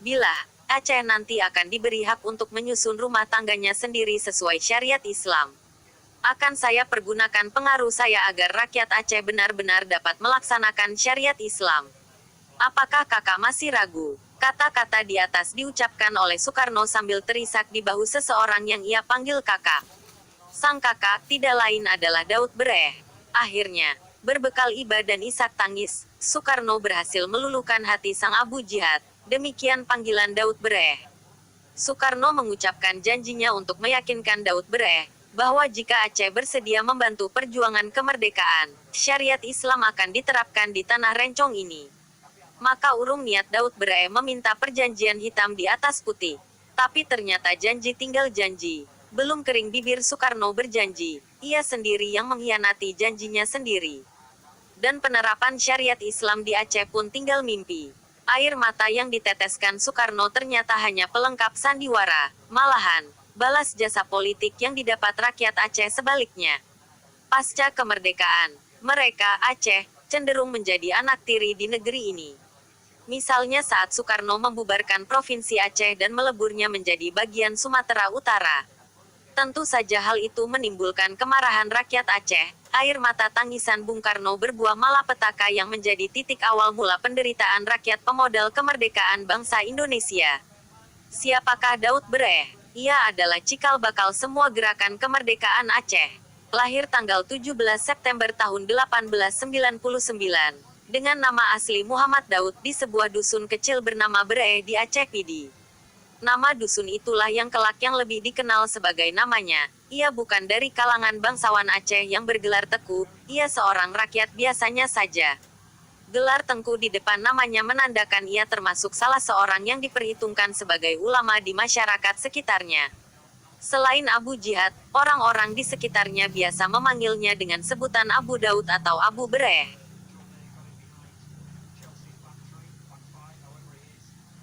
Bila Aceh nanti akan diberi hak untuk menyusun rumah tangganya sendiri sesuai syariat Islam. Akan saya pergunakan pengaruh saya agar rakyat Aceh benar-benar dapat melaksanakan syariat Islam. Apakah kakak masih ragu? Kata-kata di atas diucapkan oleh Soekarno sambil terisak di bahu seseorang yang ia panggil kakak. Sang kakak tidak lain adalah Daud Bereh. Akhirnya, berbekal iba dan isak tangis, Soekarno berhasil meluluhkan hati sang Abu Jihad. Demikian panggilan Daud Bereh. Soekarno mengucapkan janjinya untuk meyakinkan Daud Bereh bahwa jika Aceh bersedia membantu perjuangan kemerdekaan, syariat Islam akan diterapkan di tanah Rencong ini. Maka urung niat Daud Bereh meminta perjanjian hitam di atas putih. Tapi ternyata janji tinggal janji. Belum kering bibir Soekarno berjanji, ia sendiri yang mengkhianati janjinya sendiri. Dan penerapan syariat Islam di Aceh pun tinggal mimpi. Air mata yang diteteskan Soekarno ternyata hanya pelengkap sandiwara, malahan, balas jasa politik yang didapat rakyat Aceh sebaliknya. Pasca kemerdekaan, mereka, Aceh, cenderung menjadi anak tiri di negeri ini. Misalnya saat Soekarno membubarkan Provinsi Aceh dan meleburnya menjadi bagian Sumatera Utara. Tentu saja hal itu menimbulkan kemarahan rakyat Aceh. Air mata tangisan Bung Karno berbuah malapetaka yang menjadi titik awal mula penderitaan rakyat pemodal kemerdekaan bangsa Indonesia. Siapakah Daud Bereh? Ia adalah cikal bakal semua gerakan kemerdekaan Aceh. Lahir tanggal 17 September tahun 1899. Dengan nama asli Muhammad Daud di sebuah dusun kecil bernama Bereh di Aceh Pidi. Nama dusun itulah yang kelak yang lebih dikenal sebagai namanya. Ia bukan dari kalangan bangsawan Aceh yang bergelar Teku, ia seorang rakyat biasanya saja. Gelar Tengku di depan namanya menandakan ia termasuk salah seorang yang diperhitungkan sebagai ulama di masyarakat sekitarnya. Selain Abu Jihad, orang-orang di sekitarnya biasa memanggilnya dengan sebutan Abu Daud atau Abu Bereh.